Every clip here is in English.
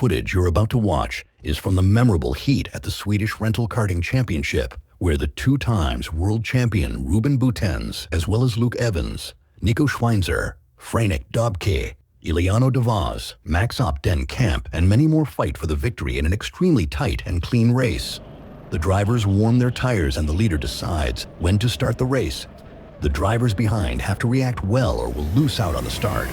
footage you're about to watch is from the memorable heat at the Swedish Rental Karting Championship, where the 2 times world champion Ruben Boutens, as well as Luke Evans, Nico Schweinzer, Franek Dobke, Eliano de Vos, Op Den Kamp, and many more fight for the victory in an extremely tight and clean race. The drivers warm their tires and the leader decides when to start the race. The drivers behind have to react well or will lose out on the start.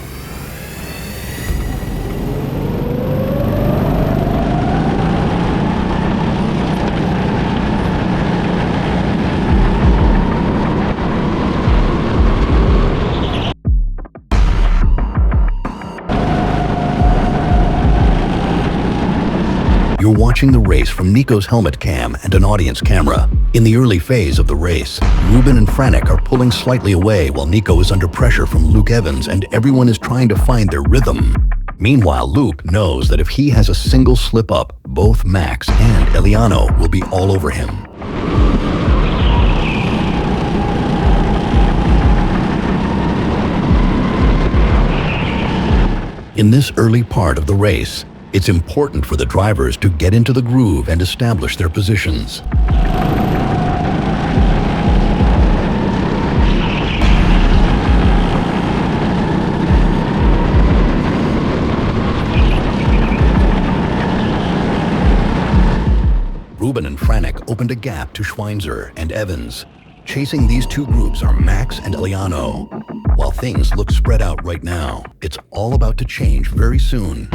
You're watching the race from Nico's helmet cam and an audience camera. In the early phase of the race, Ruben and Franek are pulling slightly away while Nico is under pressure from Luke Evans and everyone is trying to find their rhythm. Meanwhile, Luke knows that if he has a single slip-up, both Max and Eliano will be all over him. In this early part of the race, it's important for the drivers to get into the groove and establish their positions. Ruben and Franek opened a gap to Schweinzer and Evans. Chasing these 2 groups are Max and Eliano. While things look spread out right now, it's all about to change very soon.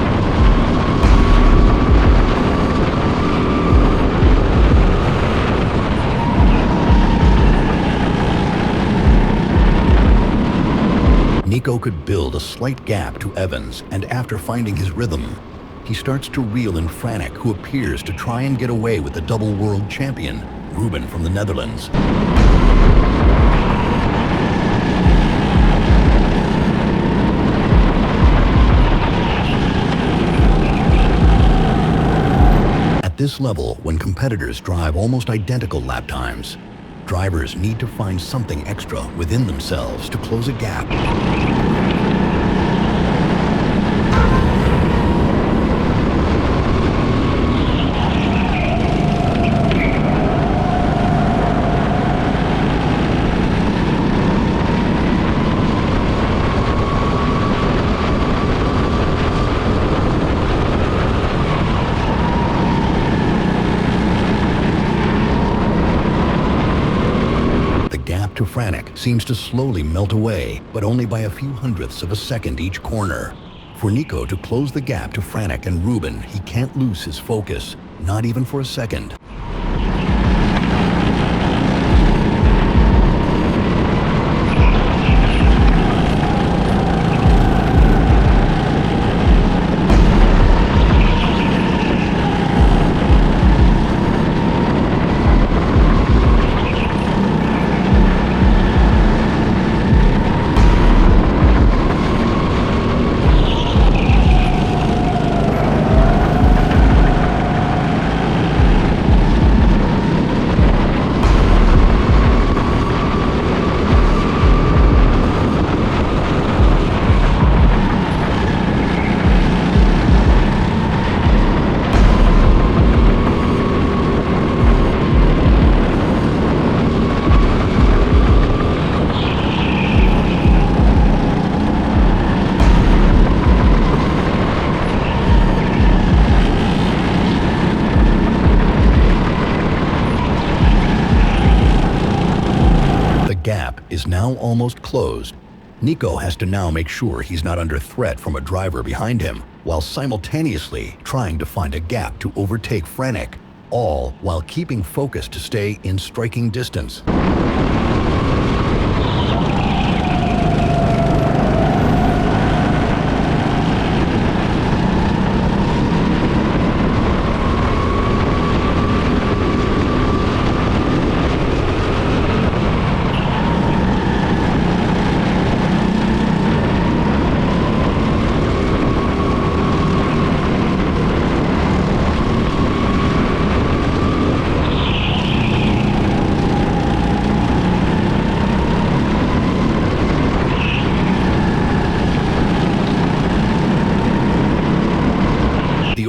Nico could build a slight gap to Evans, and after finding his rhythm, he starts to reel in Franek, who appears to try and get away with the double world champion, Ruben from the Netherlands. At this level, when competitors drive almost identical lap times, drivers need to find something extra within themselves to close a gap. To Franek seems to slowly melt away, but only by a few hundredths of a second each corner. For Nico to close the gap to Franek and Ruben, he can't lose his focus, not even for a second. Is now almost closed. Nico has to now make sure he's not under threat from a driver behind him, while simultaneously trying to find a gap to overtake Franek, all while keeping focus to stay in striking distance.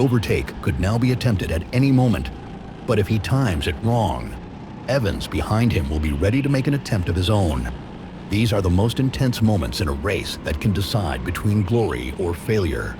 overtake could now be attempted at any moment, but if he times it wrong, Evans behind him will be ready to make an attempt of his own. These are the most intense moments in a race that can decide between glory or failure.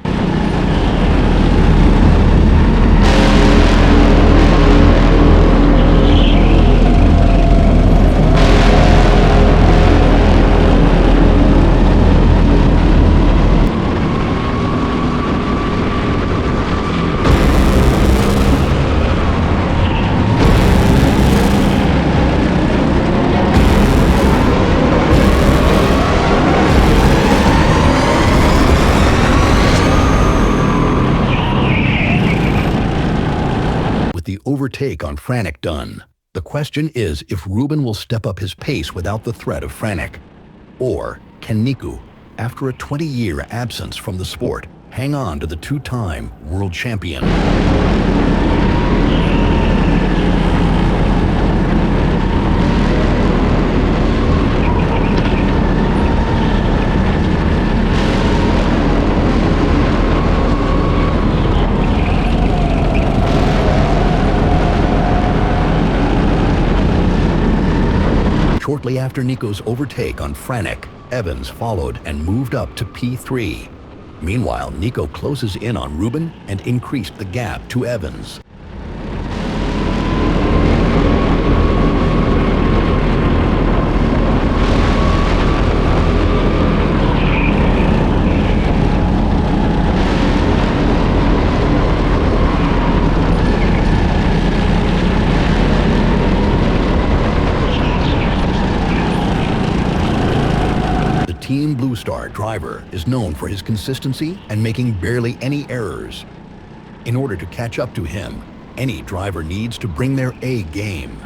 Overtake on Franek done. The question is if Ruben will step up his pace without the threat of Franek. Or can Nico, after a 20-year absence from the sport, hang on to the two-time world champion? Shortly after Nico's overtake on Franek, Evans followed and moved up to P3. Meanwhile, Nico closes in on Ruben and increased the gap to Evans. Team Bluestar driver is known for his consistency and making barely any errors. In order to catch up to him, any driver needs to bring their A game.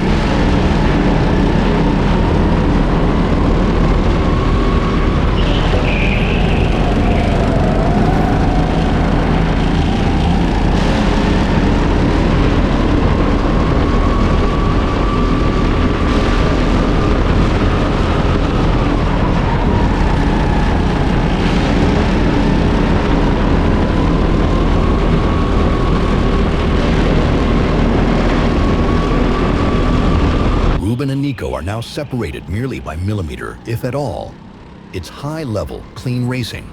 Ruben and Nico are now separated merely by millimeter, if at all. It's high-level, clean racing.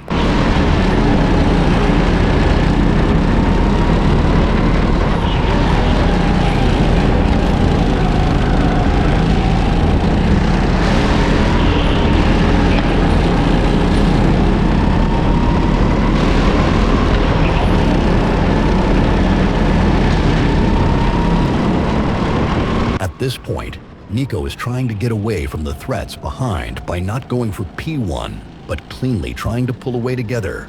At this point, Nico is trying to get away from the threats behind by not going for P1, but cleanly trying to pull away together.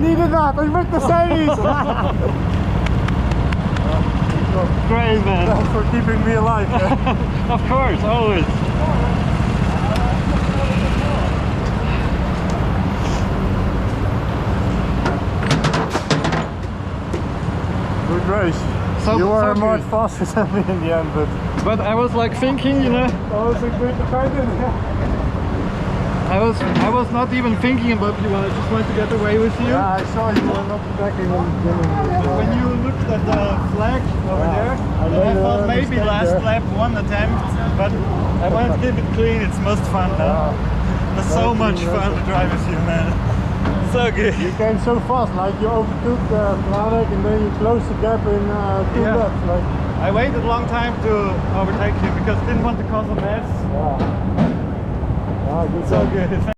needed that, I went the semis! Great, man. Thanks for keeping me alive. Of course, always. Good race. So, you were so much good. faster than me in the end, But I was like thinking, you know, I was a good Karting. I was not even thinking about you. I just wanted to get away with you. Yeah, I saw you were not attacking in the beginning. But when you looked at the flag over there, I thought maybe last lap one attempt, but I wanted to keep it clean. It's most fun now. It's so much fun to drive with you, man. So good. You came so fast, like you overtook Franek and then you closed the gap in 2 laps. Like. I waited a long time to overtake you because I didn't want to cause a mess. Yeah. Good So good.